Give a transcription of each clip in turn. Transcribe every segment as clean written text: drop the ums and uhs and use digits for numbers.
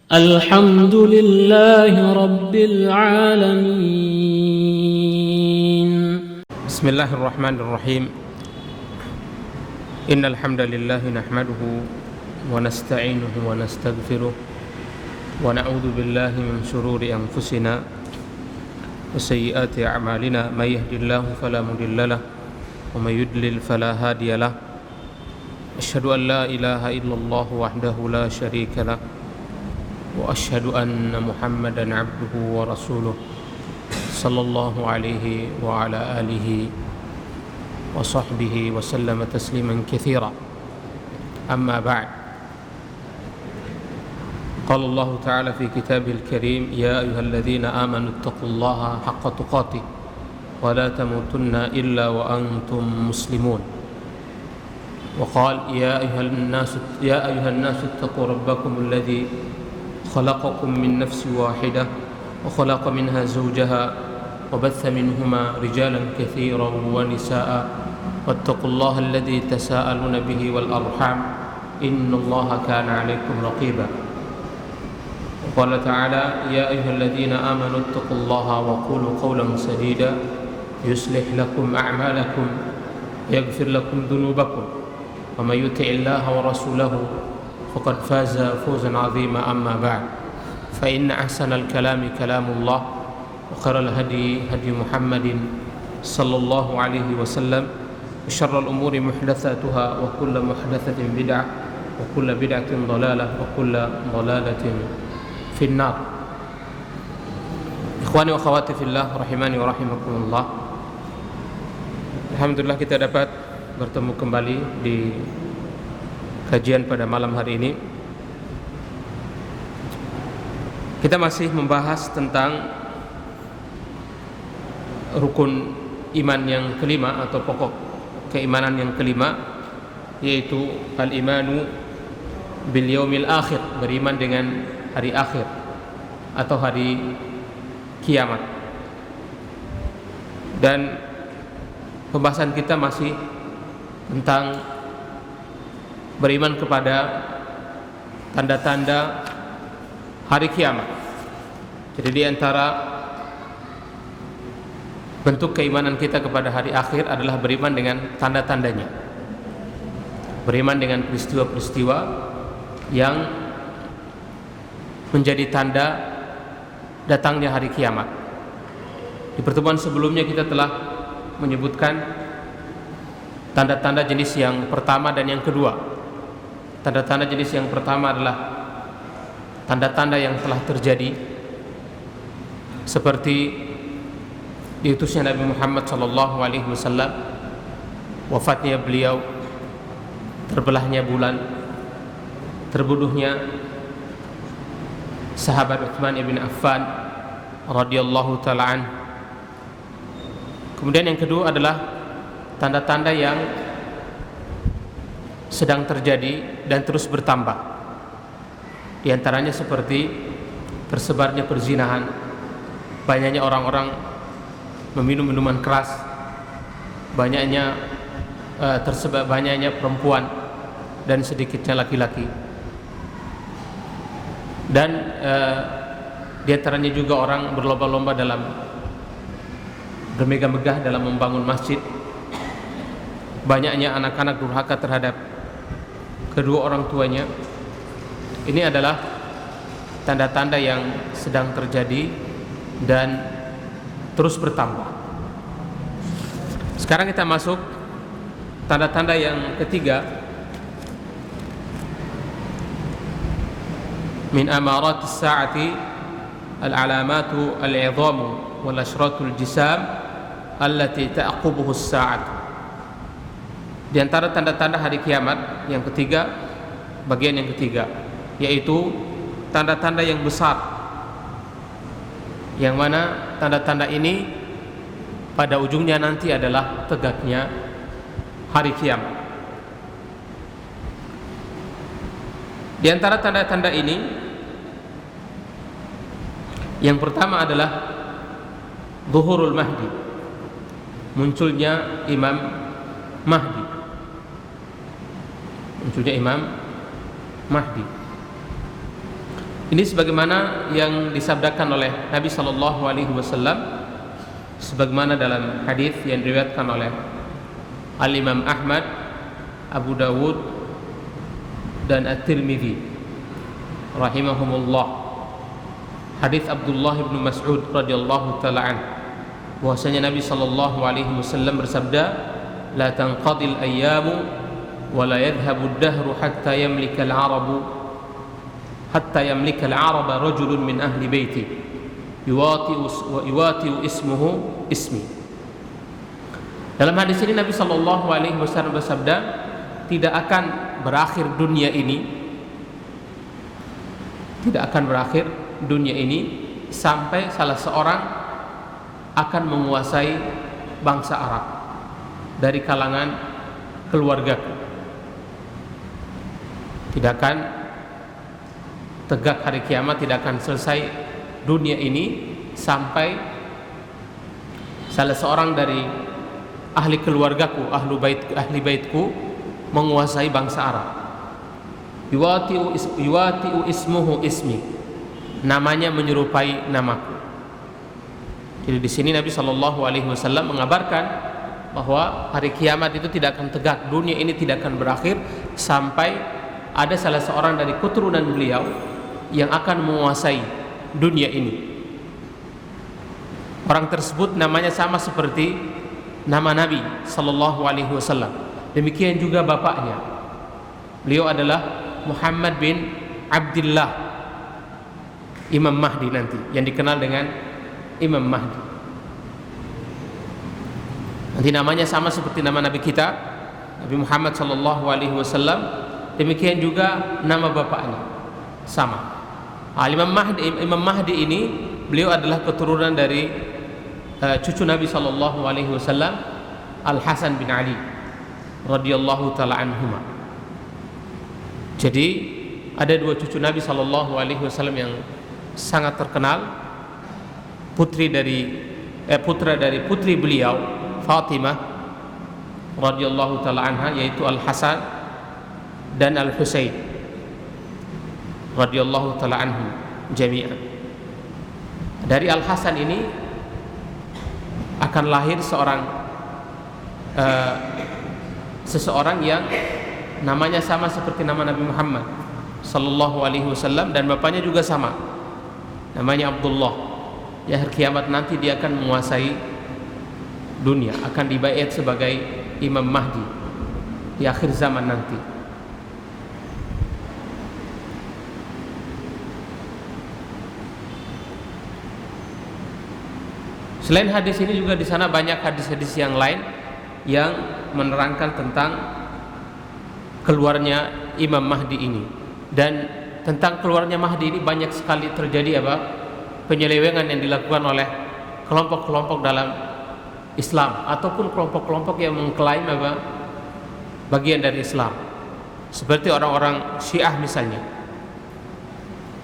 الحمد لله رب العالمين. بسم الله الرحمن الرحيم. إن الحمد لله نحمده ونستعينه ونستغفره ونعوذ بالله من شرور أنفسنا وسيئات أعمالنا. من يهد الله فلا مضل له ومن يضلل فلا هادي له. أشهد أن لا إله إلا الله وحده لا شريك له وأشهد أن محمدا عبده ورسوله صلى الله عليه وعلى آله وصحبه وسلم تسليما كثيرا. أما بعد، قال الله تعالى في كتابه الكريم: يا أيها الذين آمنوا اتقوا الله حق تقاته ولا تموتن إلا وأنتم مسلمون. وقال: يا أيها الناس اتقوا ربكم الذي خلقكم من نفس واحدة وخلق منها زوجها وبث منهما رجالا كثيرا ونساء واتقوا الله الذي تساءلون به والأرحام إن الله كان عليكم رقيبا. وقال تعالى: يا أيها الذين آمنوا اتقوا الله وقولوا قولا سديدا يصلح لكم أعمالكم ويغفر لكم ذنوبكم ومن يطع الله ورسوله فقد فاز فوزا عظيما. أما بعد، فإن أحسن الكلام كلام الله وخير الهدي هدي محمد صلى الله عليه وسلم وشر الأمور محدثاتها وكل محدثة بدعة وكل بدعة ضلالة وكل ضلالة في النار. Ikhwani wa akhwati fillah rahimani wa rahimakumullah. Alhamdulillah kita dapat bertemu kembali di kajian pada malam hari ini. Kita masih membahas tentang rukun iman yang kelima atau pokok keimanan yang kelima, yaitu al-imanu bil yaumil akhir, beriman dengan hari akhir atau hari kiamat. Dan pembahasan kita masih tentang beriman kepada tanda-tanda hari kiamat. Jadi di antara bentuk keimanan kita kepada hari akhir adalah beriman dengan tanda-tandanya, beriman dengan peristiwa-peristiwa yang menjadi tanda datangnya hari kiamat. Di pertemuan sebelumnya kita telah menyebutkan tanda-tanda jenis yang pertama dan yang kedua. Tanda-tanda jenis yang pertama adalah tanda-tanda yang telah terjadi, seperti diutusnya Nabi Muhammad SAW, wafatnya beliau, terbelahnya bulan, terbunuhnya sahabat Utsman ibn Affan radhiyallahu ta'ala an. Kemudian yang kedua adalah tanda-tanda yang sedang terjadi dan terus bertambah. Di antaranya seperti tersebarnya perzinahan, banyaknya orang-orang meminum minuman keras, banyaknya perempuan dan sedikitnya laki-laki. Dan di antaranya juga orang berlomba-lomba dalam bermegah-megah dalam membangun masjid. Banyaknya anak-anak durhaka terhadap kedua orang tuanya. Ini adalah tanda-tanda yang sedang terjadi dan terus bertambah. Sekarang kita masuk tanda-tanda yang ketiga. Min amaratis sa'ati al-alamatu al-'idhamu wal ashratul jisam allati ta'qubuhu as-sa'atu. Di antara tanda-tanda hari kiamat yang ketiga, bagian yang ketiga, yaitu tanda-tanda yang besar, yang mana tanda-tanda ini pada ujungnya nanti adalah tegaknya hari kiamat. Di antara tanda-tanda ini, yang pertama adalah zuhurul mahdi, munculnya Imam Mahdi. Munculnya Imam Mahdi. Ini sebagaimana yang disabdakan oleh Nabi sallallahu alaihi wasallam, sebagaimana dalam hadis yang diriwayatkan oleh Al-Imam Ahmad, Abu Dawud dan At-Tirmidzi rahimahumullah. Hadis Abdullah bin Mas'ud radhiyallahu taala anhu, bahwasanya Nabi sallallahu alaihi wasallam bersabda, "La tanqadil ayyamu wa la yadhhabu ad-dahru hatta yamlika al-'araba rajulun min ahli baiti yuwati'u ismuhu ismi." Dalam hadis ini Nabi sallallahu alaihi wasallam bersabda, tidak akan berakhir dunia ini sampai salah seorang akan menguasai bangsa Arab dari kalangan keluargaku. Tidak akan tegak hari kiamat, tidak akan selesai dunia ini sampai salah seorang dari ahli keluargaku, ahli baitku menguasai bangsa Arab. Yuwati'u ismuhu ismi, namanya menyerupai namaku. Jadi di sini Nabi sallallahu alaihi wasallam mengabarkan bahwa hari kiamat itu tidak akan tegak, dunia ini tidak akan berakhir sampai ada salah seorang dari keturunan beliau yang akan menguasai dunia ini. Orang tersebut namanya sama seperti nama Nabi sallallahu alaihi wasallam. Demikian juga bapaknya. Beliau adalah Muhammad bin Abdullah, Imam Mahdi nanti, yang dikenal dengan Imam Mahdi. Nanti namanya sama seperti nama Nabi kita, Nabi Muhammad sallallahu alaihi wasallam. Demikian juga nama bapaknya sama. Imam Mahdi ini beliau adalah keturunan dari cucu Nabi sallallahu alaihi wasallam, Al Hasan bin Ali radhiyallahu taala anhuma. Jadi ada dua cucu Nabi sallallahu alaihi wasallam yang sangat terkenal, putra dari putri beliau Fatimah radhiyallahu taala anha, yaitu Al Hasan dan Al Husain radhiyallahu taala anhum jami'an. Dari Al Hasan ini akan lahir seseorang yang namanya sama seperti nama Nabi Muhammad sallallahu alaihi wasallam, dan bapaknya juga sama, namanya Abdullah. Ya, hari kiamat nanti dia akan menguasai dunia, akan dibaiat sebagai Imam Mahdi di akhir zaman nanti. Selain hadis ini juga di sana banyak hadis-hadis yang lain yang menerangkan tentang keluarnya Imam Mahdi ini. Dan tentang keluarnya Mahdi ini banyak sekali terjadi penyelewengan yang dilakukan oleh kelompok-kelompok dalam Islam ataupun kelompok-kelompok yang mengklaim bagian dari Islam. Seperti orang-orang Syiah misalnya.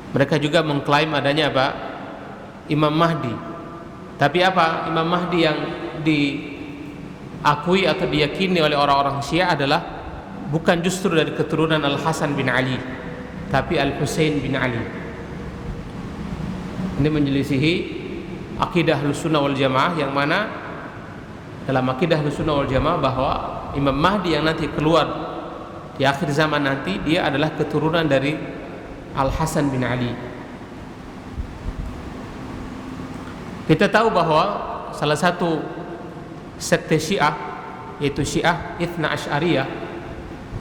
Mereka juga mengklaim adanya Imam Mahdi. Tapi Imam Mahdi yang diakui atau diyakini oleh orang-orang Syiah adalah bukan justru dari keturunan Al Hasan bin Ali, tapi Al Husain bin Ali. Ini menyelisihi akidah Ahlussunnah wal Jamaah, yang mana dalam akidah Ahlussunnah wal Jamaah bahwa Imam Mahdi yang nanti keluar di akhir zaman nanti, dia adalah keturunan dari Al Hasan bin Ali. Kita tahu bahwa salah satu sekte Syiah, yaitu Syiah Itsna Asy'ariyah,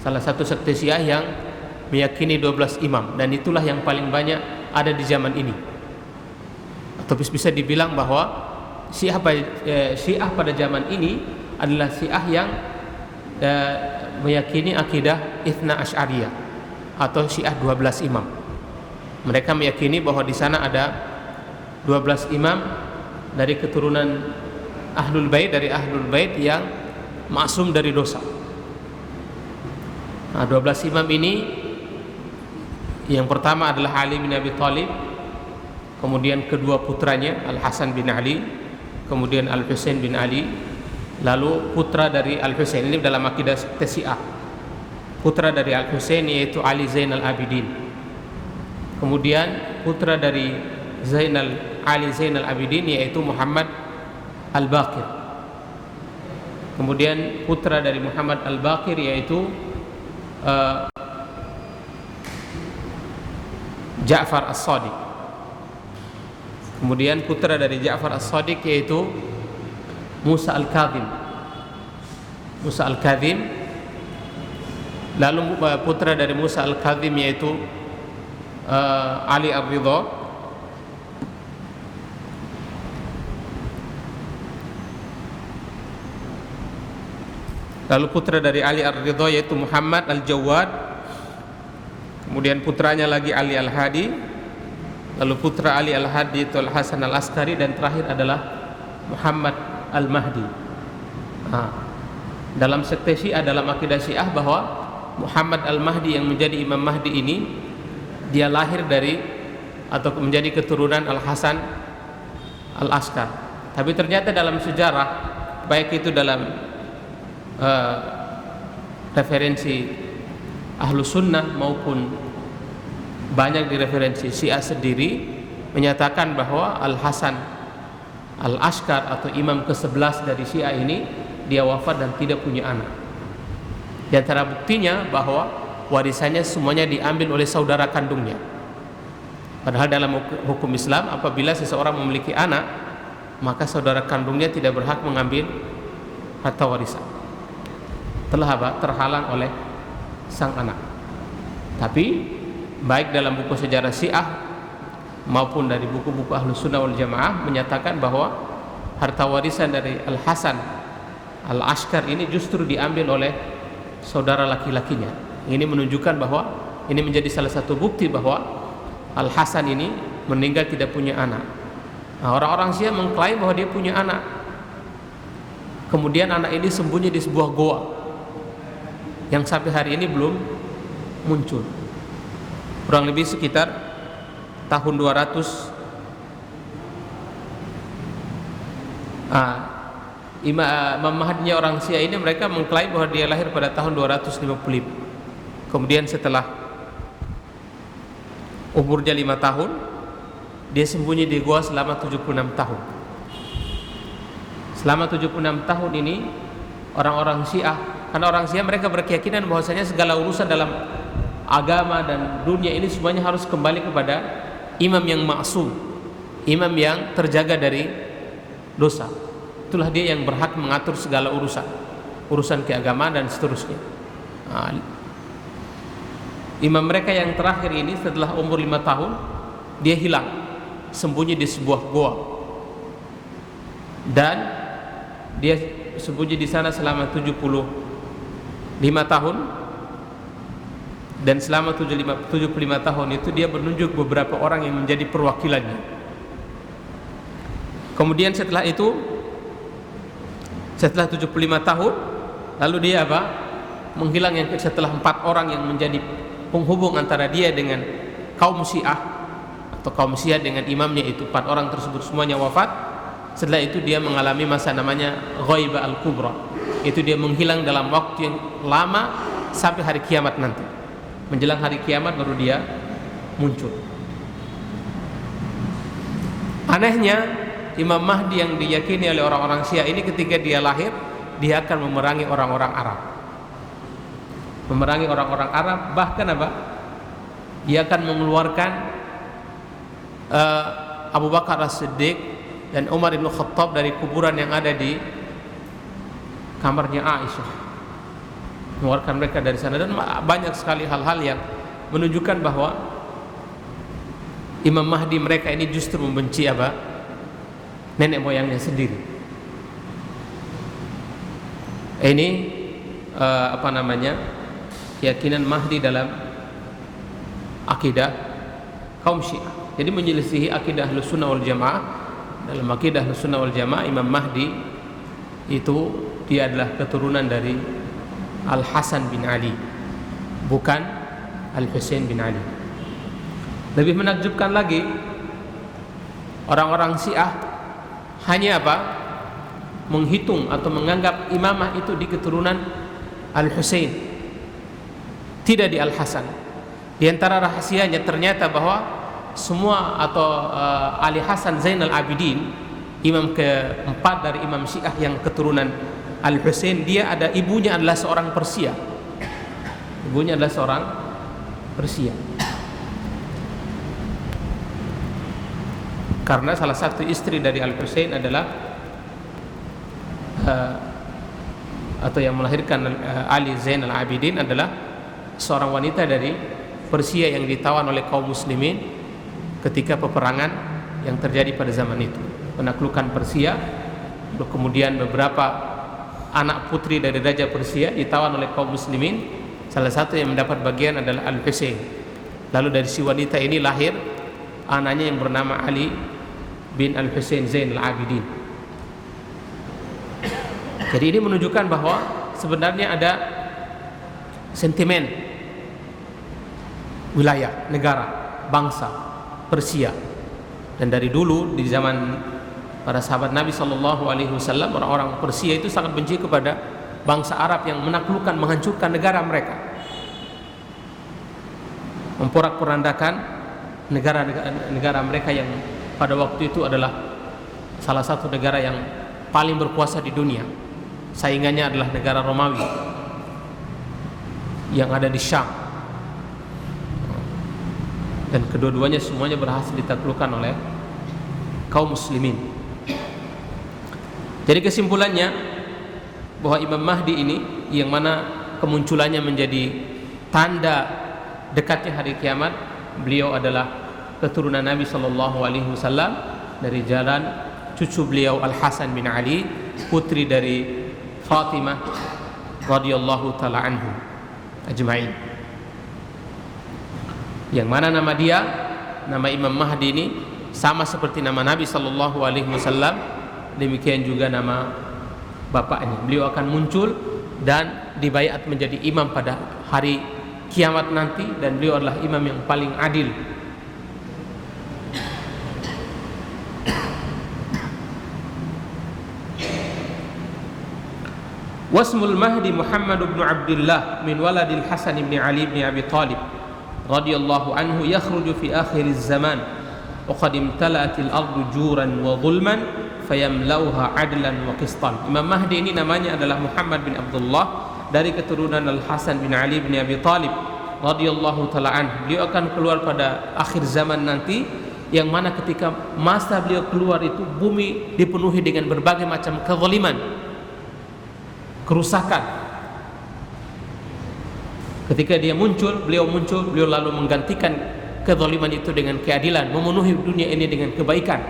salah satu sekte Syiah yang meyakini 12 imam, dan itulah yang paling banyak ada di zaman ini. Atau bisa dibilang bahwa Syiah pada zaman ini adalah Syiah yang meyakini akidah Itsna Asy'ariyah atau Syiah 12 imam. Mereka meyakini bahwa di sana ada 12 imam dari keturunan Ahlul Bait yang maksum dari dosa. 12 imam ini, yang pertama adalah Ali bin Abi Thalib, kemudian kedua putranya Al Hasan bin Ali, kemudian Al Husain bin Ali, lalu putra dari Al Husain. Ini dalam akidah Syiah. Putra dari Al Husain yaitu Ali Zainal Abidin. Kemudian putra dari Ali Zainal Abidin yaitu Muhammad Al-Baqir. Kemudian putra dari Muhammad Al-Baqir yaitu Ja'far As-Shadiq. Kemudian putra dari Ja'far As-Shadiq yaitu Musa Al-Kadhim. Lalu putra dari Musa Al-Kadhim yaitu Ali Ar-Ridha. Lalu putra dari Ali Ar-Ridha yaitu Muhammad Al-Jawad. Kemudian putranya lagi Ali Al-Hadi. Lalu putra Ali Al-Hadi itu Al-Hasan Al-Askari, dan terakhir adalah Muhammad Al-Mahdi. Dalam sekte Syiah, dalam akidah Syiah, bahwa Muhammad Al-Mahdi yang menjadi Imam Mahdi ini dia lahir dari atau menjadi keturunan Al-Hasan Al-Askar. Tapi ternyata dalam sejarah, baik itu dalam referensi Ahlus Sunnah maupun banyak di referensi Syiah sendiri, menyatakan bahwa Al-Hasan Al-Askar atau imam ke-11 dari Syiah ini dia wafat dan tidak punya anak. Di antara buktinya bahwa warisannya semuanya diambil oleh saudara kandungnya. Padahal dalam hukum Islam, apabila seseorang memiliki anak, maka saudara kandungnya tidak berhak mengambil harta warisan. Terhalang oleh sang anak. Tapi baik dalam buku sejarah Syiah maupun dari buku-buku Ahlus Sunnah wal Jamaah menyatakan bahwa harta warisan dari Al-Hasan Al-Askar ini justru diambil oleh saudara laki-lakinya. Ini menunjukkan bahwa ini menjadi salah satu bukti bahwa Al-Hasan ini meninggal tidak punya anak. Orang-orang Syiah mengklaim bahwa dia punya anak. Kemudian anak ini sembunyi di sebuah goa yang sampai hari ini belum muncul. Kurang lebih sekitar tahun 200 Imam Mahdinya orang Syiah ini, mereka mengklaim bahwa dia lahir pada tahun 255. Kemudian setelah umurnya 5 tahun, dia sembunyi di gua selama 76 tahun. Selama 76 tahun ini orang-orang Syiah, karena orang Syiah mereka berkeyakinan bahwasanya segala urusan dalam agama dan dunia ini semuanya harus kembali kepada imam yang maksum, imam yang terjaga dari dosa. Itulah dia yang berhak mengatur segala urusan keagamaan dan seterusnya. Imam mereka yang terakhir ini setelah umur 5 tahun dia hilang, sembunyi di sebuah goa, dan dia sembunyi di sana selama 75 tahun. Dan selama 75 tahun itu dia menunjuk beberapa orang yang menjadi perwakilannya. Kemudian setelah itu, setelah 75 tahun, lalu dia menghilang setelah 4 orang yang menjadi penghubung antara dia dengan kaum Syiah atau kaum Syiah dengan imamnya itu. 4 orang tersebut semuanya wafat. Setelah itu dia mengalami masa namanya Ghaibah Al-Kubra. Itu dia menghilang dalam waktu yang lama sampai hari kiamat nanti. Menjelang hari kiamat baru dia muncul. Anehnya, Imam Mahdi yang diyakini oleh orang-orang Syiah ini, ketika dia lahir, dia akan memerangi orang-orang Arab. Memerangi orang-orang Arab, bahkan dia akan mengeluarkan Abu Bakar As-Siddiq dan Umar bin Khattab dari kuburan yang ada di kamarnya Aisyah. Mengeluarkan mereka dari sana, dan banyak sekali hal-hal yang menunjukkan bahwa Imam Mahdi mereka ini justru membenci nenek moyangnya sendiri. Ini keyakinan Mahdi dalam akidah kaum Syiah. Jadi menyelisihi akidah Ahlus Sunnah wal Jamaah. Dalam akidah Ahlus Sunnah wal Jamaah, Imam Mahdi itu dia adalah keturunan dari Al-Hasan bin Ali, bukan Al-Husain bin Ali. Lebih menakjubkan lagi, orang-orang Syiah hanya menghitung atau menganggap imamah itu di keturunan Al-Husain, tidak di Al-Hasan. Di antara rahasianya ternyata bahwa semua atau Ali Hasan Zainal Abidin, imam keempat dari imam Syiah yang keturunan Al-Husain, dia ada ibunya adalah seorang Persia. Ibunya adalah seorang Persia. Karena salah satu istri dari Al-Husain adalah atau yang melahirkan Ali Zainal Abidin adalah seorang wanita dari Persia yang ditawan oleh kaum muslimin ketika peperangan yang terjadi pada zaman itu, penaklukan Persia. Kemudian beberapa anak putri dari Raja Persia ditawan oleh kaum muslimin. Salah satu yang mendapat bagian adalah Al-Husain. Lalu dari si wanita ini lahir anaknya yang bernama Ali bin Al-Husain Zainal Abidin. Jadi ini menunjukkan bahwa sebenarnya ada sentimen wilayah, negara, bangsa Persia. Dan dari dulu di zaman para sahabat Nabi SAW, orang-orang Persia itu sangat benci kepada bangsa Arab yang menaklukkan, menghancurkan negara mereka, memporak-porandakan negara mereka yang pada waktu itu adalah salah satu negara yang paling berkuasa di dunia. Saingannya adalah negara Romawi yang ada di Syam, dan kedua-duanya semuanya berhasil ditaklukkan oleh kaum muslimin. Jadi kesimpulannya bahwa Imam Mahdi ini, yang mana kemunculannya menjadi tanda dekatnya hari kiamat, beliau adalah keturunan Nabi SAW dari jalan cucu beliau Al Hasan bin Ali, putri dari Fatimah radhiyallahu taala anhu ajma'in. Yang mana nama dia, nama Imam Mahdi ini sama seperti nama Nabi SAW, demikian juga nama bapaknya. Beliau akan muncul dan dibaiat menjadi imam pada hari kiamat nanti, dan beliau adalah imam yang paling adil. Wasmul Mahdi Muhammad bin Abdullah min waladil Hasan bin Ali bin Abi Talib radhiyallahu anhu yakhruju fi akhir zaman wa qad imtala'atil ardu juran wa zulman fayamlauha adlan wa qistan. Imam Mahdi ini namanya adalah Muhammad bin Abdullah dari keturunan Al Hasan bin Ali bin Abi Talib radhiyallahu taala anhu. Beliau akan keluar pada akhir zaman nanti, yang mana ketika masa beliau keluar itu bumi dipenuhi dengan berbagai macam kezaliman, kerusakan. Ketika dia muncul, beliau lalu menggantikan kezaliman itu dengan keadilan, memenuhi dunia ini dengan kebaikan,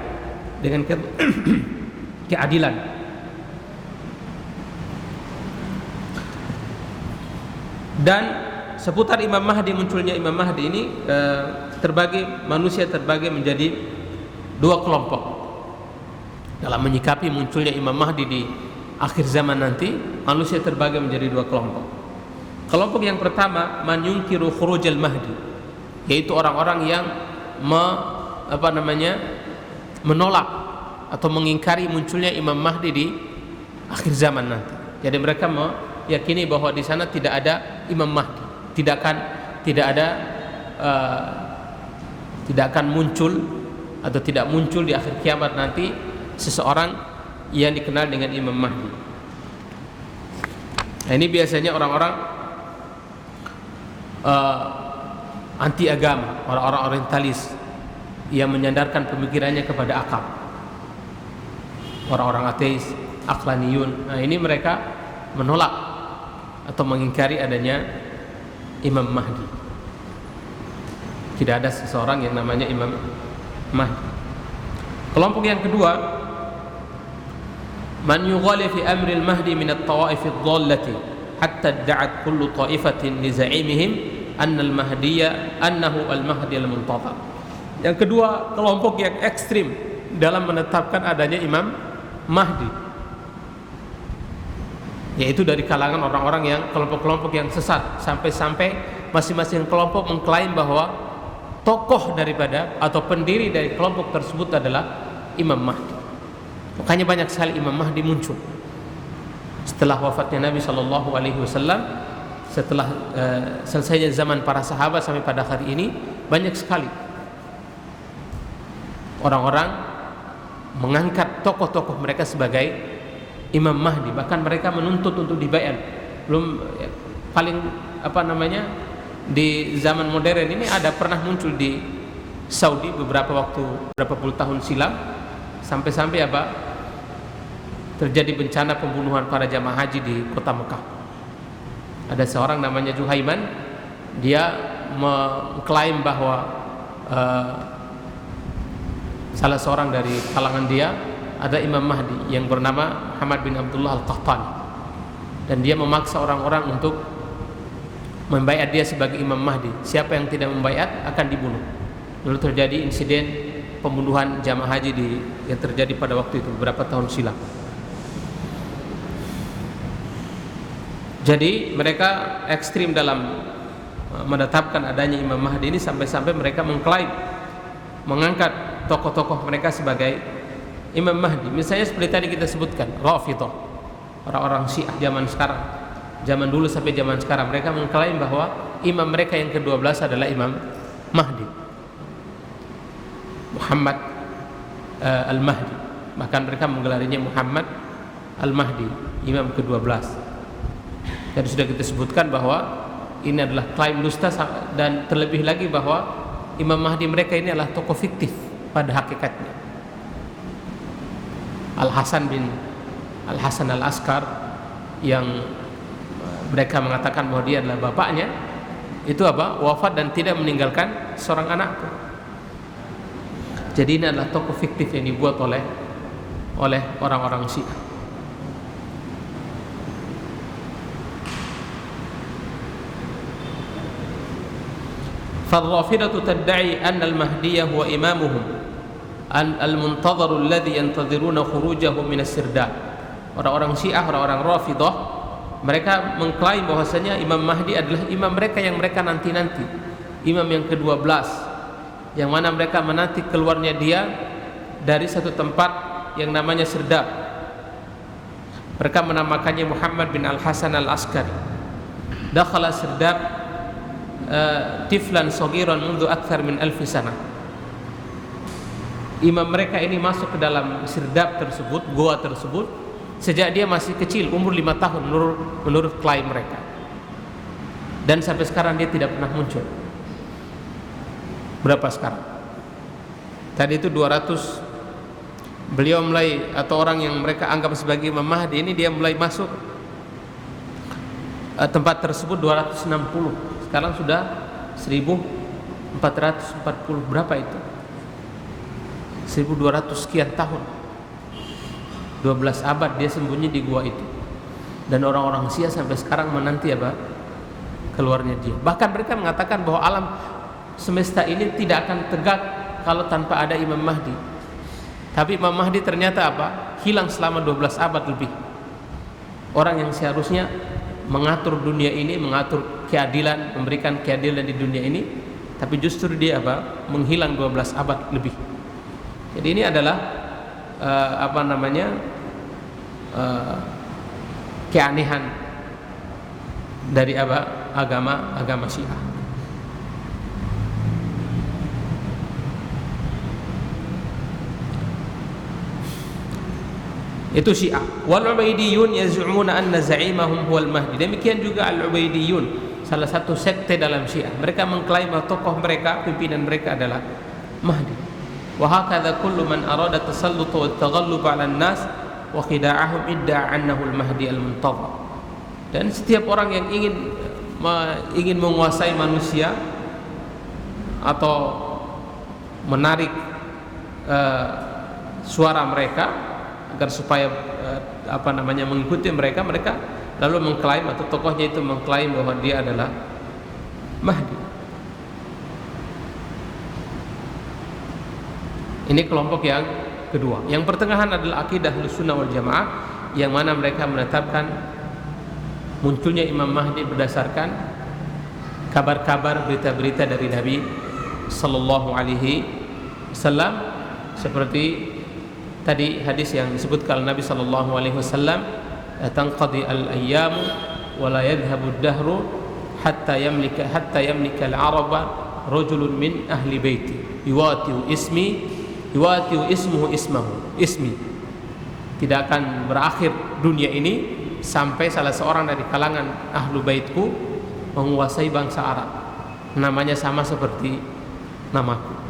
dengan keadilan. Dan seputar Imam Mahdi, munculnya Imam Mahdi ini manusia terbagi menjadi dua kelompok dalam menyikapi munculnya Imam Mahdi di akhir zaman nanti. Manusia terbagi menjadi dua kelompok. Kelompok yang pertama, man yunkiru khurujal Mahdi, yaitu orang-orang yang menolak atau mengingkari munculnya Imam Mahdi di akhir zaman nanti. Jadi mereka meyakini bahwa di sana tidak ada Imam Mahdi, tidak akan muncul atau tidak muncul di akhir kiamat nanti seseorang yang dikenal dengan Imam Mahdi. Nah, ini biasanya orang-orang anti agama, orang-orang orientalis yang menyandarkan pemikirannya kepada akal, orang-orang ateis, aqlaniyun. Nah, ini mereka menolak atau mengingkari adanya Imam Mahdi. Tidak ada seseorang yang namanya Imam Mahdi. Kelompok yang kedua, man yughali fi amri al-Mahdi min at-tawa'if ad-dallati hatta da'at kullu ta'ifatin li za'imihim anna al-Mahdiyya annahu al-Mahdi al-muntazar. Yang kedua, kelompok yang ekstrim dalam menetapkan adanya Imam Mahdi, yaitu dari kalangan orang-orang yang kelompok-kelompok yang sesat, sampai-sampai masing-masing kelompok mengklaim bahwa tokoh daripada atau pendiri dari kelompok tersebut adalah Imam Mahdi. Makanya banyak sekali Imam Mahdi muncul setelah wafatnya Nabi SAW. setelah selesainya zaman para sahabat sampai pada hari ini, banyak sekali orang-orang mengangkat tokoh-tokoh mereka sebagai Imam Mahdi. Bahkan mereka menuntut untuk dibaiat. Belum paling di zaman modern ini ada pernah muncul di Saudi beberapa puluh tahun silam, sampai-sampai terjadi bencana pembunuhan para jamaah haji di kota Mekah. Ada seorang namanya Juhaiman, dia mengklaim bahwa salah seorang dari kalangan dia ada Imam Mahdi yang bernama Muhammad bin Abdullah Al-Qahtani, dan dia memaksa orang-orang untuk membaiat dia sebagai Imam Mahdi. Siapa yang tidak membaiat akan dibunuh. Lalu terjadi insiden pembunuhan jamaah haji yang terjadi pada waktu itu beberapa tahun silam. Jadi mereka ekstrim dalam menetapkan adanya Imam Mahdi ini, sampai-sampai mereka mengklaim mengangkat tokoh-tokoh mereka sebagai Imam Mahdi. Misalnya seperti tadi kita sebutkan, Rafidhah, orang-orang Syiah zaman sekarang, zaman dulu sampai zaman sekarang, mereka mengklaim bahwa imam mereka yang ke-12 adalah Imam Mahdi, Muhammad Al-Mahdi. Bahkan mereka menggelarinya Muhammad Al-Mahdi, imam ke-12. Dan sudah kita sebutkan bahwa ini adalah klaim dusta, dan terlebih lagi bahwa Imam Mahdi mereka ini adalah tokoh fiktif pada hakikatnya. Al-Hasan bin Al-Hasan Al-Askar yang mereka mengatakan bahwa dia adalah bapaknya, itu wafat dan tidak meninggalkan seorang anak pun. Jadi ini adalah tokoh fiktif yang dibuat oleh orang-orang Syiah. فالرافضة تدعي أن المهدي هو إمامهم المنتظر الذي ينتظرون خروجه من السرداب. Orang-orang Syiah, orang-orang Rafidhah, mereka mengklaim bahwasanya Imam Mahdi adalah imam mereka yang mereka nanti-nanti, imam yang ke-12, yang mana mereka menanti keluarnya dia dari satu tempat yang namanya Sirdab. Mereka menamakannya Muhammad bin Al-Hasan Al-Askari. Dakhala Sirdab tiflan saghiran mundu akthar min alfi sana. Imam mereka ini masuk ke dalam Sirdab tersebut, goa tersebut, sejak dia masih kecil, umur 5 tahun menurut klaim mereka. Dan sampai sekarang dia tidak pernah muncul. Berapa sekarang? Tadi itu 200. Beliau mulai, atau orang yang mereka anggap sebagai Imam Mahdi ini, dia mulai masuk tempat tersebut 260. Sekarang sudah 1440. Berapa itu? 1200 sekian tahun. 12 abad dia sembunyi di gua itu. Dan orang-orang Syiah sampai sekarang menanti keluarnya dia. Bahkan mereka mengatakan bahwa alam semesta ini tidak akan tegak kalau tanpa ada Imam Mahdi. Tapi Imam Mahdi ternyata hilang selama 12 abad lebih. Orang yang seharusnya mengatur dunia ini, mengatur keadilan, memberikan keadilan di dunia ini, tapi justru dia menghilang 12 abad lebih. Jadi ini adalah keanehan dari agama Syiah. Itu Syiah. Wal Ubaidiyun yaz'umuna anna za'imahum huwal Mahdi. Demikian juga Al Ubaidiyun, salah satu sekte dalam Syiah. Mereka mengklaim bahwa tokoh mereka, pimpinan mereka adalah Mahdi. Wa hakadha kullu man arada tasallut wa taghallub 'ala an-nas wa khida'ahum idda'a annahu al-Mahdi al-muntadhar. Dan setiap orang yang ingin menguasai manusia atau menarik suara mereka agar supaya mengikuti mereka lalu mengklaim, atau tokohnya itu mengklaim bahwa dia adalah Mahdi. Ini kelompok yang kedua. Yang pertengahan adalah akidah Ahlussunnah wal Jamaah, yang mana mereka menetapkan munculnya Imam Mahdi berdasarkan kabar-kabar, berita-berita dari Nabi sallallahu alaihi wasallam, seperti tadi hadis yang disebutkan Nabi sallallahu alaihi wasallam, tanqadi al-ayyamu wa la yadhhabu ad-dahru hatta yamlika al-araba rajulun min ahli baiti yuwatiu ismuhu ismi. Tidak akan berakhir dunia ini sampai salah seorang dari kalangan ahlu baitku menguasai bangsa Arab, namanya sama seperti namaku.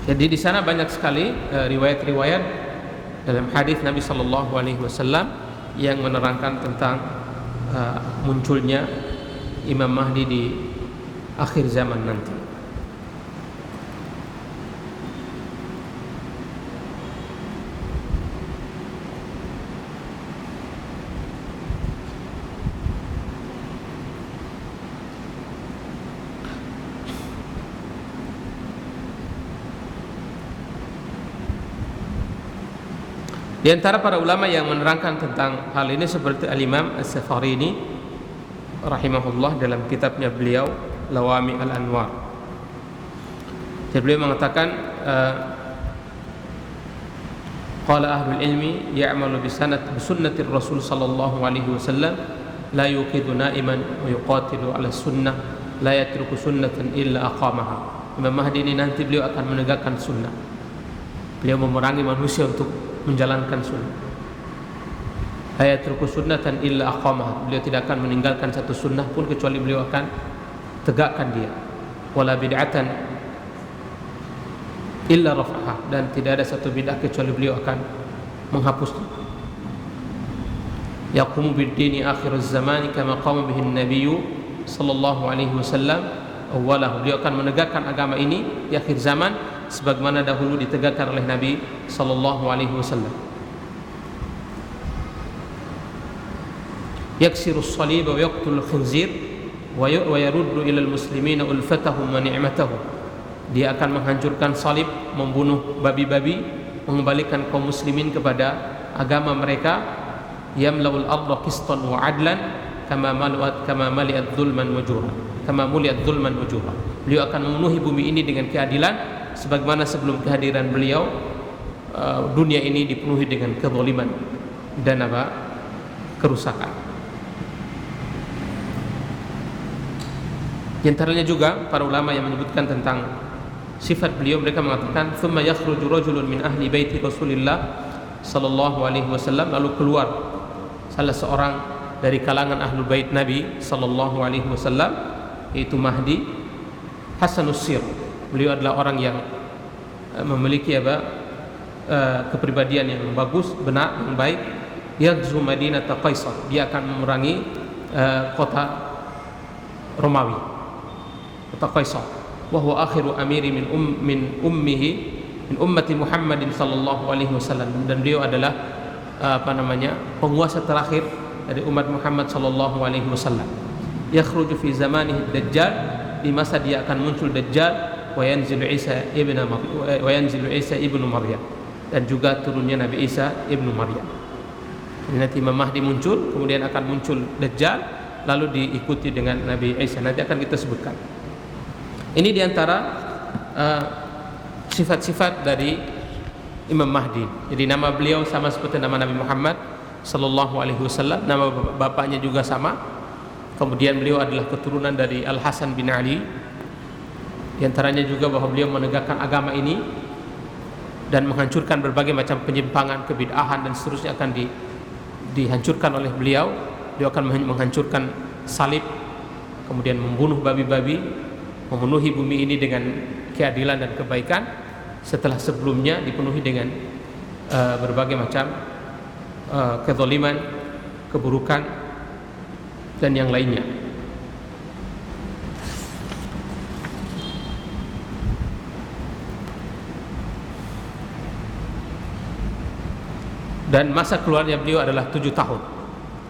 Jadi di sana banyak sekali riwayat-riwayat dalam hadis Nabi Sallallahu Alaihi Wasallam yang menerangkan tentang munculnya Imam Mahdi di akhir zaman nanti. Di antara para ulama yang menerangkan tentang hal ini seperti Al-Imam As-Safarini rahimahullah dalam kitabnya beliau Lawami Al-Anwar. Jadi beliau mengatakan qala ahlul ilmi ya'malu bi sunnati Rasul sallallahu alaihi wasallam la yuqidu na'iman wa yuqatilu ala sunnah la yatruku sunnatan illa aqamaha. Imam Mahdi ini nanti beliau akan menegakkan sunnah. Beliau memerangi manusia untuk menjalankan sunnah. La yatruku sunnatan illa aqamaha. Beliau tidak akan meninggalkan satu sunnah pun kecuali beliau akan tegakkan dia. Wala bid'atan illa rafa'aha, dan tidak ada satu bid'ah kecuali beliau akan menghapusnya. Yaqumu bid-dini akhiruz zamani kama qama bihi an-nabiyyu sallallahu alaihi wasallam awwalahu. Beliau akan menegakkan agama ini di akhir zaman sebagaimana dahulu ditegakkan oleh Nabi sallallahu alaihi wasallam. Yaksiru as-salib wa yaqtulu al-khinzir wa yaruddu ila al-muslimina ulfatahum wa ni'matahum. Dia akan menghancurkan salib, membunuh babi-babi, mengembalikan kaum muslimin kepada agama mereka. Yamla'ul arda qistan wa 'adlan kama mali'at dzulman wa jura. Kama muliat dzulman wa jura. Beliau akan memenuhi bumi ini dengan keadilan sebagaimana sebelum kehadiran beliau dunia ini dipenuhi dengan kezaliman dan kerusakan. Di antaranya juga para ulama yang menyebutkan tentang sifat beliau, mereka mengatakan thumma yakhruju rajulun min ahli baiti Rasulillah sallallahu alaihi wasallam, lalu keluar salah seorang dari kalangan ahlu bait Nabi sallallahu alaihi wasallam, yaitu Mahdi Hasanus Sir. Beliau adalah orang yang memiliki kepribadian yang bagus, benar, yang baik. Yaghzu Madinata Qaisar, dia akan memerangi kota Romawi, kota Qaisar. Wa huwa akhiru amiri min ummati Muhammadin sallallahu alaihi wasallam, dan beliau adalah penguasa terakhir dari umat Muhammad sallallahu alaihi wasallam. Yakhruju fi zamanihi Dajjal, di masa dia akan muncul Dajjal. Wa yanzilu Isa ibnu Maryam, dan juga turunnya Nabi Isa ibnu Maryam. Jadi nanti Imam Mahdi muncul, kemudian akan muncul Dajjal, lalu diikuti dengan Nabi Isa. Nanti akan kita sebutkan. Ini diantara sifat-sifat dari Imam Mahdi. Jadi nama beliau sama seperti nama Nabi Muhammad sallallahu alaihi wasallam, nama bapaknya juga sama. Kemudian beliau adalah keturunan dari Al Hasan bin Ali. Di antaranya juga bahwa beliau menegakkan agama ini dan menghancurkan berbagai macam penyimpangan, kebid'ahan dan seterusnya akan dihancurkan oleh beliau. Beliau akan menghancurkan salib, kemudian membunuh babi-babi, memenuhi bumi ini dengan keadilan dan kebaikan setelah sebelumnya dipenuhi dengan berbagai macam kezaliman, keburukan dan yang lainnya. Dan masa keluarnya beliau adalah 7 tahun.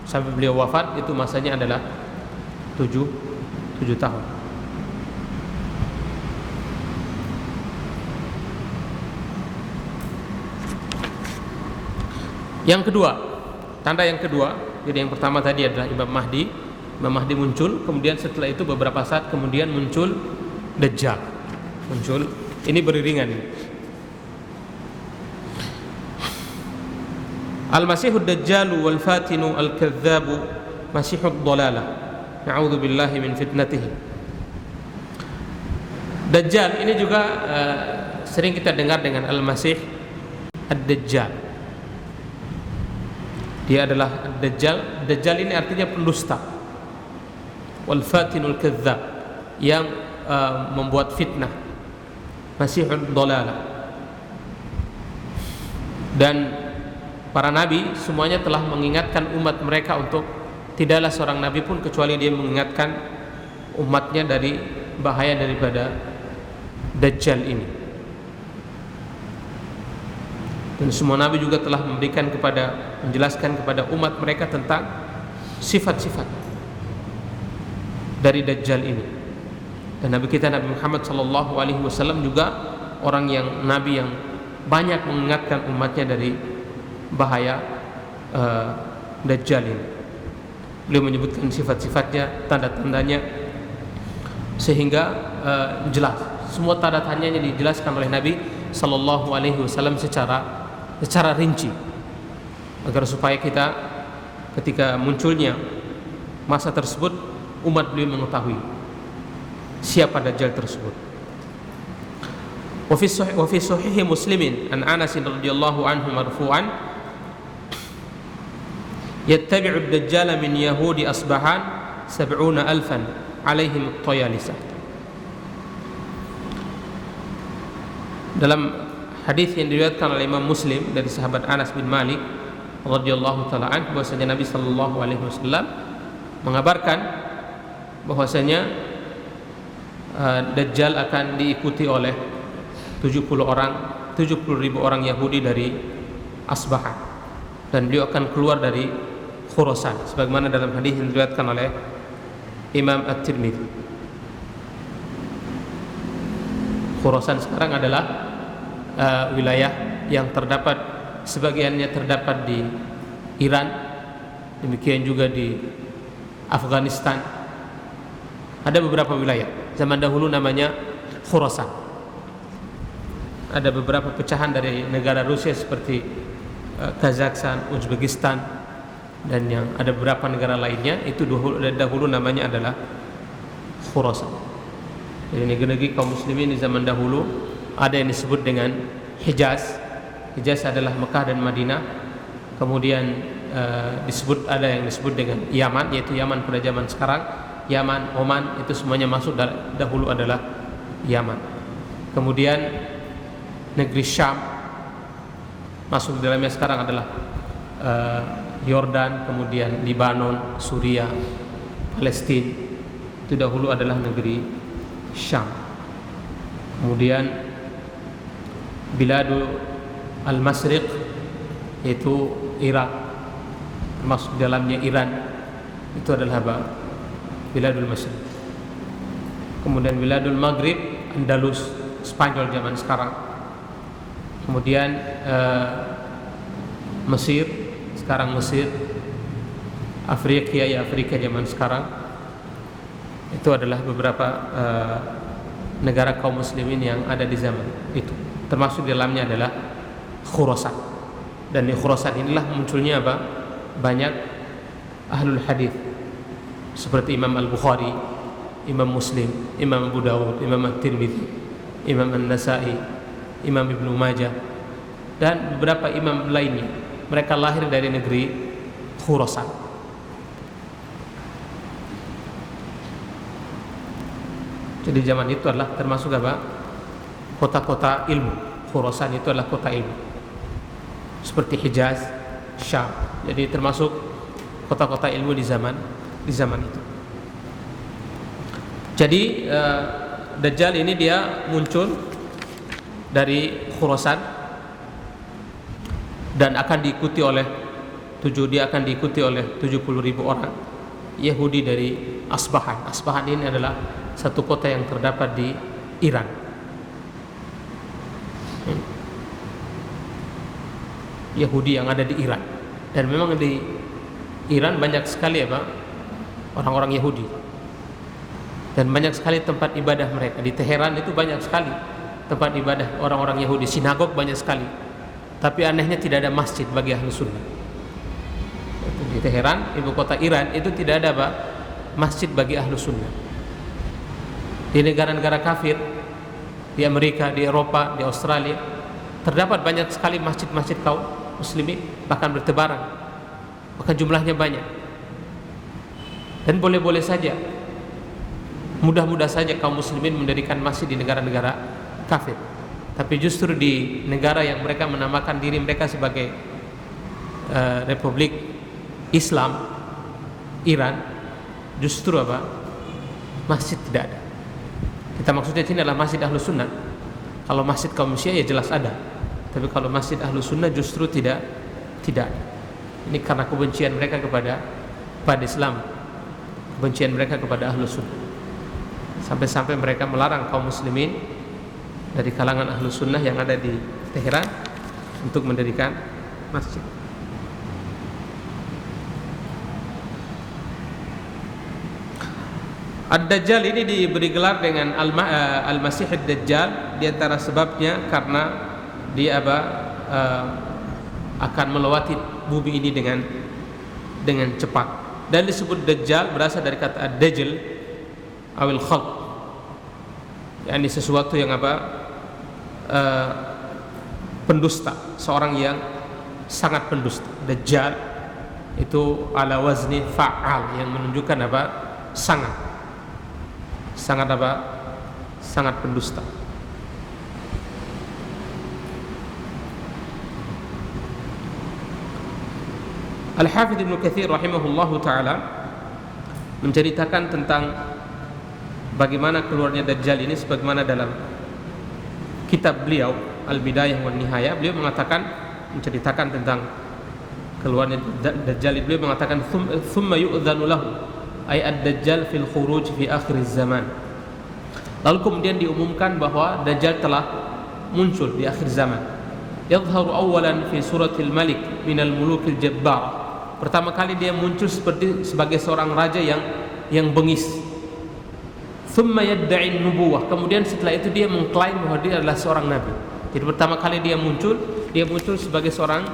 Sampai beliau wafat itu masanya adalah 7 tahun. Yang kedua, tanda yang kedua Jadi yang pertama tadi adalah Imam Mahdi. Imam Mahdi muncul, kemudian setelah itu beberapa saat kemudian muncul Dajjal. Muncul, ini beriringan. Al-Masihud Dajjalu wal Fatinu al-Kadzabu Masihud Dhalalah. Na'udzu billahi min fitnatihi. Dajjal ini juga sering kita dengar dengan Al-Masih Ad-Dajjal. Dia adalah Dajjal. Dajjal ini artinya pendusta. Wal Fatinul Kadzdzab, yang membuat fitnah. Masihud Dhalalah. Dan para nabi semuanya telah mengingatkan umat mereka untuk tidaklah seorang nabi pun kecuali dia mengingatkan umatnya dari bahaya daripada Dajjal ini. Dan semua nabi juga telah menjelaskan kepada umat mereka tentang sifat-sifat dari Dajjal ini. Dan Nabi kita Nabi Muhammad SAW juga orang yang nabi yang banyak mengingatkan umatnya dari bahaya Dajjal ini. Beliau menyebutkan sifat-sifatnya, tanda-tandanya, sehingga jelas. Semua tanda-tandanya dijelaskan oleh Nabi Sallallahu Alaihi Wasallam secara rinci, agar supaya kita ketika munculnya masa tersebut umat beliau mengetahui siapa Dajjal tersebut. Wa fi sahih Muslimin an Anas radhiyallahu anhu marfu'an, yattabi'u ad-dajjal min yahudi Asbahan 70,000 alaihim at-tayalisah. Dalam hadis yang diriwayatkan oleh Imam Muslim dari sahabat Anas bin Malik radhiyallahu taala anhu, bahwasanya Nabi sallallahu alaihi wasallam mengabarkan bahwasanya Dajjal akan diikuti oleh 70.000 orang Yahudi dari Asbahan, dan beliau akan keluar dari Khurasan, sebagaimana dalam hadis yang diriwayatkan oleh Imam At-Tirmidzi. Khurasan sekarang adalah wilayah yang sebagiannya terdapat di Iran, demikian juga di Afghanistan. Ada beberapa wilayah. Zaman dahulu namanya Khurasan. Ada beberapa pecahan dari negara Rusia seperti Kazakhstan, Uzbekistan, dan yang ada beberapa negara lainnya. Itu dahulu namanya adalah Khurasan. Jadi negeri-negeri kaum muslimin di zaman dahulu ada yang disebut dengan Hijaz. Hijaz adalah Mekah dan Madinah. Kemudian ada yang disebut dengan Yaman, yaitu Yaman pada zaman sekarang. Yaman, Oman, itu semuanya masuk dahulu adalah Yaman. Kemudian negeri Syam masuk di dalamnya sekarang adalah Yordan, kemudian Libanon, Suriah, Palestina. Itu dahulu adalah negeri Syam. Kemudian Biladul Al-Masriq, yaitu Irak, termasuk dalamnya Iran, itu adalah Biladul Masriq. Kemudian Biladul Maghrib, Andalus, Spanyol zaman sekarang. Kemudian Mesir, sekarang Mesir. Afrika, ya Afrika zaman sekarang. Itu adalah beberapa negara kaum muslimin yang ada di zaman itu. Termasuk di dalamnya adalah Khurasan. Dan di Khurasan inilah munculnya banyak ahlul hadis seperti Imam Al-Bukhari, Imam Muslim, Imam Abu Dawud, Imam At-Tirmidzi, Imam An-Nasa'i, Imam Ibnu Majah, dan beberapa imam lainnya. Mereka lahir dari negeri Khurasan. Jadi zaman itu adalah termasuk kota-kota ilmu. Khurasan itu adalah kota ilmu, seperti Hijaz, Syam. Jadi termasuk kota-kota ilmu di zaman itu. Jadi Dajjal ini dia muncul dari Khurasan dan akan diikuti oleh 70.000 orang Yahudi dari Asbahan. Asbahan ini adalah satu kota yang terdapat di Iran. Yahudi yang ada di Iran. Dan memang di Iran banyak sekali orang-orang Yahudi, dan banyak sekali tempat ibadah mereka. Di Teheran itu banyak sekali tempat ibadah orang-orang Yahudi, sinagog banyak sekali. Tapi anehnya tidak ada masjid bagi ahlu sunnah. Di Teheran, ibu kota Iran, itu tidak ada masjid bagi ahlu sunnah. Di negara-negara kafir, di Amerika, di Eropa, di Australia, terdapat banyak sekali masjid-masjid kaum muslimin, bahkan bertebaran, bahkan jumlahnya banyak. Dan boleh-boleh saja, mudah-mudah saja kaum muslimin mendirikan masjid di negara-negara kafir. Tapi justru di negara yang mereka menamakan diri mereka sebagai Republik Islam, Iran, justru masjid tidak ada. Kita maksudnya ini adalah masjid ahlu sunnah. Kalau masjid kaum Syiah ya jelas ada, tapi kalau masjid ahlu sunnah justru tidak ada. Ini karena kebencian mereka kepada Islam, kebencian mereka kepada ahlu sunnah, sampai-sampai mereka melarang kaum muslimin dari kalangan ahlu sunnah yang ada di Teheran untuk mendirikan masjid. Ad-Dajjal ini diberi gelar dengan Al-Masih Ad-Dajjal, di antara sebabnya karena dia akan melewati bumi ini dengan cepat. Dan disebut Dajjal berasal dari kata Ad-Dajjal awil khalq, yakni sesuatu yang pendusta, seorang yang sangat pendusta. Dajjal itu ala wazni fa'al, yang menunjukkan sangat pendusta. Al-Hafidz Ibnu Katsir rahimahullahu taala menceritakan tentang bagaimana keluarnya Dajjal ini, sebagaimana dalam kitab beliau Al-Bidayah wan Nihayah, beliau menceritakan tentang keluarnya Dajjal. Beliau mengatakan thumma yu'dzanu lahu ay ad-Dajjal fil khuruj fi akhir zaman. Lalu kemudian diumumkan bahwa Dajjal telah muncul di akhir zaman. Yadhharu awwalan fi suratil Malik minal mulukil jabbar. Pertama kali dia muncul sebagai seorang raja yang bengis. Thumma yadda'i nubuwah. Kemudian setelah itu dia mengklaim bahwa dia adalah seorang nabi. Jadi pertama kali dia muncul sebagai seorang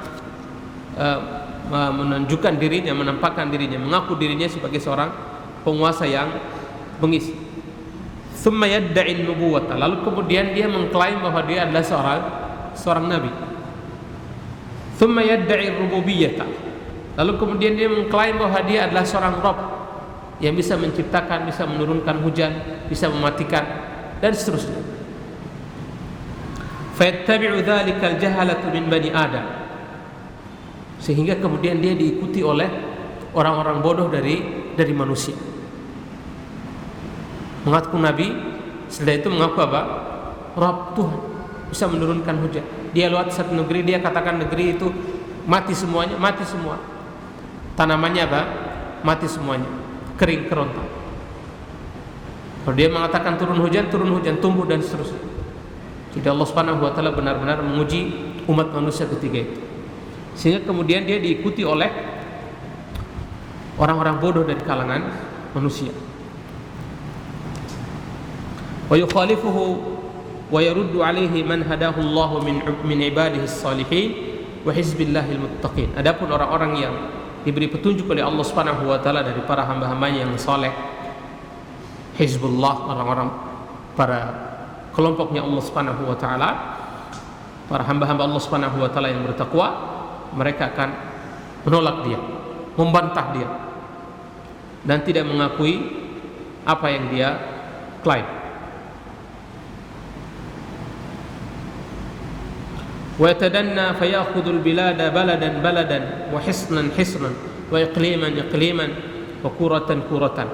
menunjukkan dirinya, menampakkan dirinya, mengaku dirinya sebagai seorang penguasa yang bengis. Thumma yadda'i nubuwata. Lalu kemudian dia mengklaim bahwa dia adalah seorang nabi. Thumma yadda'i rububiyyata. Lalu kemudian dia mengklaim bahwa dia adalah seorang Rabb yang bisa menciptakan, bisa menurunkan hujan, bisa mematikan, dan seterusnya. Fayattabi'u dzalikal jahalatu min bani Adam. Sehingga kemudian dia diikuti oleh orang-orang bodoh dari manusia. Mengaku nabi, setelah itu mengaku Rabb, Tuhan, bisa menurunkan hujan. Dia lewat satu negeri, dia katakan negeri itu mati semuanya, mati semua. Tanamannya mati semuanya, kering kerontang. Kalau dia mengatakan turun hujan, tumbuh dan seterusnya. Jadi Allah Subhanahu wa taala benar-benar menguji umat manusia ketika itu. Sehingga kemudian dia diikuti oleh orang-orang bodoh dari kalangan manusia. Wa yukhalifuhu wa yaruddu alaihi man hadahu Allah min ibadihi as-salihin wa hizbillahil muttaqin. Adapun orang-orang yang diberi petunjuk oleh Allah Subhanahu wa taala dari para hamba-hambanya yang saleh, hizbullah, orang-orang para kelompoknya Allah Subhanahu wa taala, para hamba-hamba Allah Subhanahu wa taala yang bertakwa, mereka akan menolak dia, membantah dia, dan tidak mengakui apa yang dia klaim. Wa yatadanna fayakhudul bilada baladan baladan wa hisnan hisnan wa iqliman iqliman wa kuratan kuratan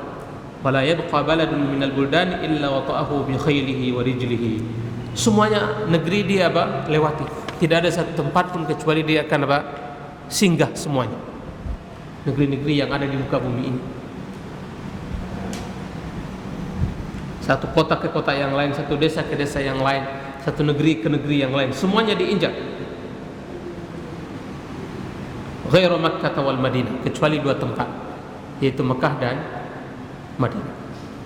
wa la yabqa baladun minal buldani illa wata'ahu bi khaylihi wa rijlihi. Semuanya negeri dia lewati. Tidak ada satu tempat pun kecuali dia akan singgah semuanya. Negeri-negeri yang ada di muka bumi ini. Satu kota ke kota yang lain, satu desa ke desa yang lain, satu negeri ke negeri yang lain, semuanya diinjak. ghairu Makkah wal Madinah, kecuali dua tempat, yaitu Mekah dan Madinah.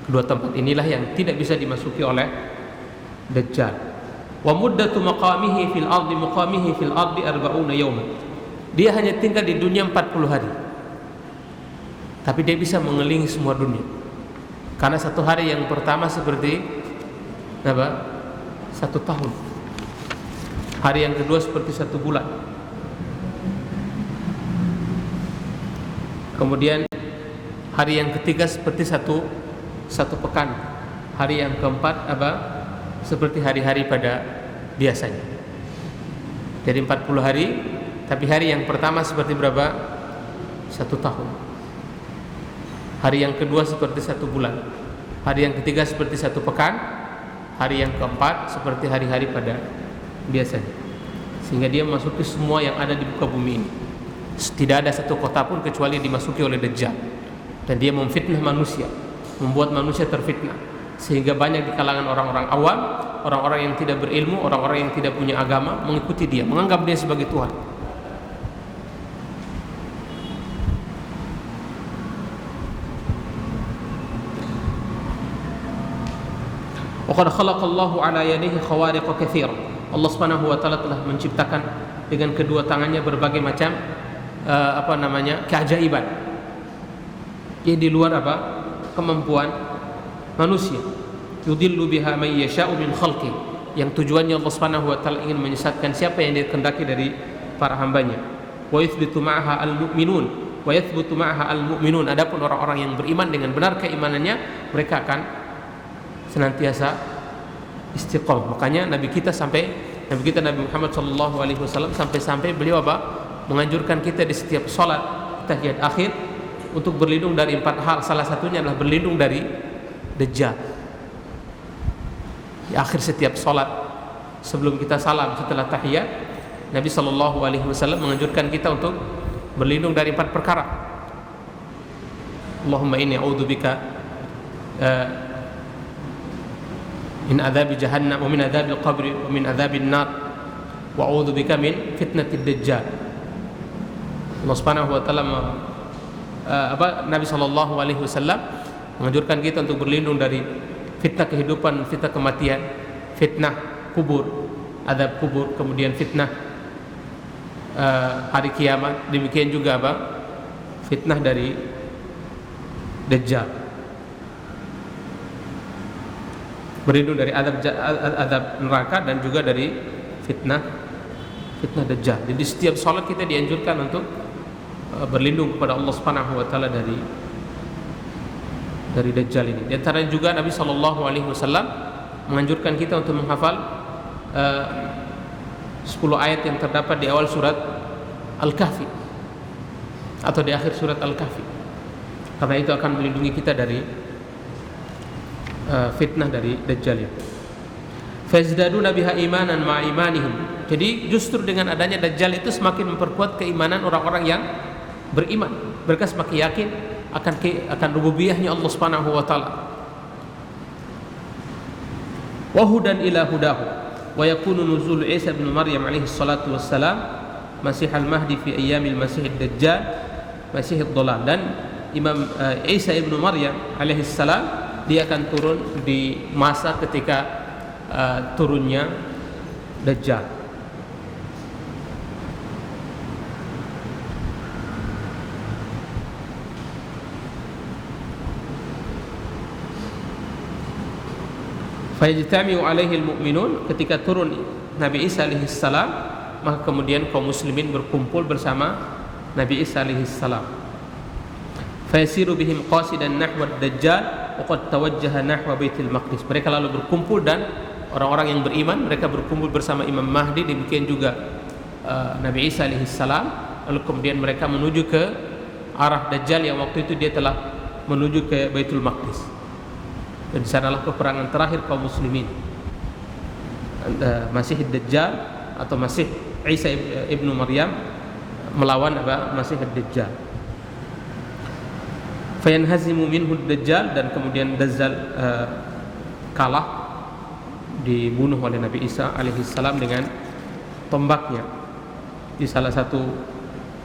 Kedua tempat inilah yang tidak bisa dimasuki oleh Dajjal. Wa muddatu maqamihi fil ardi 40 yawman. Dia hanya tinggal di dunia 40 hari. Tapi dia bisa mengelilingi semua dunia. Karena satu hari yang pertama seperti apa? 1 tahun. Hari yang kedua seperti 1 bulan. Kemudian hari yang ketiga seperti satu pekan. Hari yang keempat seperti hari-hari pada biasanya. Jadi 40 hari, tapi hari yang pertama seperti berapa? 1 tahun. Hari yang kedua seperti 1 bulan. Hari yang ketiga seperti 1 pekan. Hari yang keempat seperti hari-hari pada biasanya. Sehingga dia memasuki semua yang ada di muka bumi ini. Tidak ada satu kota pun kecuali dimasuki oleh Dajjal. Dan dia memfitnah manusia, membuat manusia terfitnah, sehingga banyak di kalangan orang-orang awam, orang-orang yang tidak berilmu, orang-orang yang tidak punya agama mengikuti dia, menganggap dia sebagai Tuhan. Waqad khalaqallahu ala yadihi khawariqa katsira. Allah Subhanahu wa taala telah menciptakan dengan kedua tangannya berbagai macam keajaiban. Yang di luar kemampuan manusia. Yudillu biha man yasha'u min khalqi, yang tujuannya Allah Subhanahu wa taala ingin menyesatkan siapa yang dia kehendaki dari para hambanya. Wa yuthbitu ma'aha al-mu'minun wa yathbutu ma'aha al-mu'minun. Adapun orang-orang yang beriman dengan benar keimanannya, mereka akan senantiasa istiqomah. Makanya Nabi kita Nabi Muhammad sallallahu alaihi wasallam sampai beliau menganjurkan kita di setiap salat tahiyat akhir untuk berlindung dari 4 hal. Salah satunya adalah berlindung dari Dajjal. Di akhir setiap salat, sebelum kita salam setelah tahiyat, Nabi sallallahu alaihi wasallam menganjurkan kita untuk berlindung dari 4 perkara. Allahumma inni a'udzubika min adzabi jahannam wa min adzabil qabri wa min adzabin nar wa a'udzubika min fitnatid dajjal. Allah Subhanahu wa taala Nabi sallallahu alaihi wasallam menganjurkan kita untuk berlindung dari fitnah kehidupan, fitnah kematian, fitnah kubur, azab kubur, kemudian fitnah hari kiamat, demikian juga fitnah dari Dajjal. Berlindung dari azab neraka dan juga dari fitnah Dajjal. Jadi setiap salat kita dianjurkan untuk berlindung kepada Allah Subhanahu wa taala dari Dajjal ini. Di antaranya juga Nabi sallallahu alaihi wasallam menganjurkan kita untuk menghafal 10 ayat yang terdapat di awal surat Al-Kahfi atau di akhir surat Al-Kahfi. Karena itu akan melindungi kita dari fitnah dari Dajjal itu. Fazdaduna biha imanan ma'a imanihim. Jadi justru dengan adanya Dajjal itu semakin memperkuat keimanan orang-orang yang beriman. Mereka semakin yakin akan rububiyahnya Allah Subhanahu wa taala. Wa hudan ila hudahu wa yakunu nuzul Isa bin Maryam alaihi salatu wassalam Masih al-Mahdi fi ayyamil Masih ad-Dajjal Masih ad-Dhalal. Dan Imam Isa ibnu Maryam alaihi salam dia akan turun di masa ketika turunnya Dajjal. Fayajtami'u alaihi al-mu'minun, ketika turun Nabi Isa alaihi salam, maka kemudian kaum muslimin berkumpul bersama Nabi Isa alaihi salam. Fayasiru bihim qasidan nahwa ad-Dajjal wa qad tawajjaha nahwa Baitul Maqdis. Mereka lalu berkumpul, dan orang-orang yang beriman mereka berkumpul bersama Imam Mahdi, demikian juga Nabi Isa alaihi salam. Lalu kemudian mereka menuju ke arah Dajjal yang waktu itu dia telah menuju ke Baitul Maqdis. Dan di sanalah peperangan terakhir kaum muslimin, Masih Dajjal atau Masih Isa ibnu Maryam melawan Masih Dajjal. Fayanhazimu minhu Dajjal, dan kemudian Dajjal kalah, dibunuh oleh Nabi Isa alaihi salam dengan tombaknya di salah satu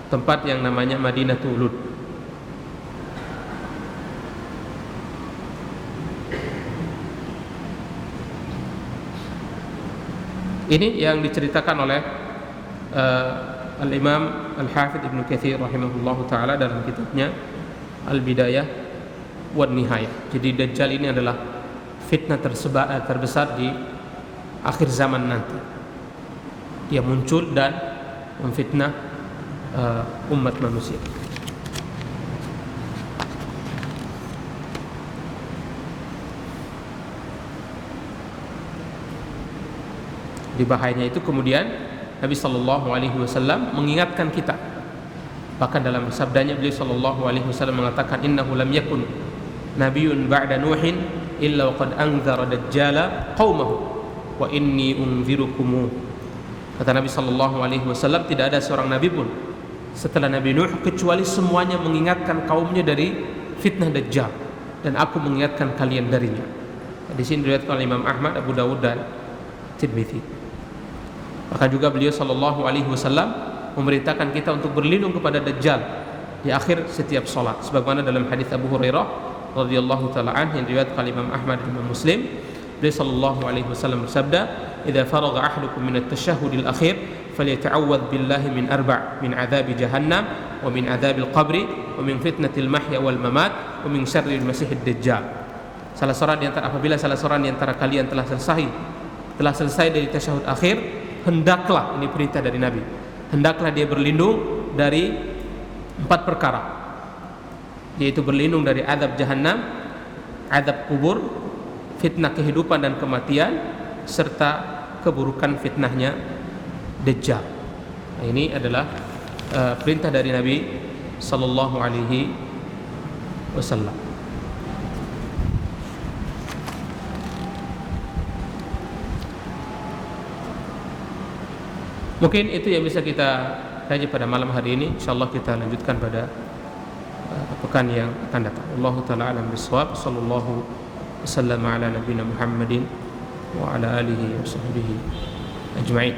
tempat yang namanya Madinatul Lud. Ini yang diceritakan oleh Al-Imam Al-Hafidh Ibnu Katsir rahimahullahu ta'ala dalam kitabnya Al-Bidayah wan Nihayah. Jadi Dajjal ini adalah fitnah terbesar di akhir zaman nanti. Dia muncul dan memfitnah umat manusia. Di bahayanya itu kemudian Nabi sallallahu alaihi wasallam mengingatkan kita. Bahkan dalam sabdanya beliau sallallahu alaihi wasallam mengatakan, innahu lam yakun nabiyyun ba'da nuhin illa waqad anzara dajjala qaumahu wa inni unzirukum. Kata Nabi sallallahu alaihi wasallam, tidak ada seorang nabi pun setelah Nabi Nuh kecuali semuanya mengingatkan kaumnya dari fitnah Dajjal, dan aku mengingatkan kalian darinya. Di sini diriwayatkan oleh Imam Ahmad, Abu Dawud dan Tirmidzi. Maka juga beliau sallallahu alaihi wasallam memerintahkan kita untuk berlindung kepada Dajjal di akhir setiap salat, sebagaimana dalam hadis Abu Hurairah radhiyallahu taala anhu yang diriwayatkan oleh Imam Ahmad dan Imam Muslim. Beliau sallallahu alaihi wasallam bersabda, "Idza faragha ahadukum min at-tashahhudil akhir falyata'awwadz billahi min arba', min 'adzabi jahannam wa min 'adzabil qabri wa min fitnatil mahya wal mamat wa min syarril masiihid dajjal." Apabila salah seorang di antara kalian telah selesai dari tasyahud akhir, hendaklah, ini perintah dari Nabi, hendaklah dia berlindung dari 4 perkara, yaitu berlindung dari azab jahannam, azab kubur, fitnah kehidupan dan kematian, serta keburukan fitnahnya Dajjal. Nah, ini adalah perintah dari Nabi sallallahu alaihi wasallam. Mungkin itu yang bisa kita kaji pada malam hari ini. Insyaallah kita lanjutkan pada pekan yang akan datang. Wallahu taala alam bisawab. Sallallahu wasallam ala nabiyina Muhammadin wa ala alihi wa sahbihi ajma'in.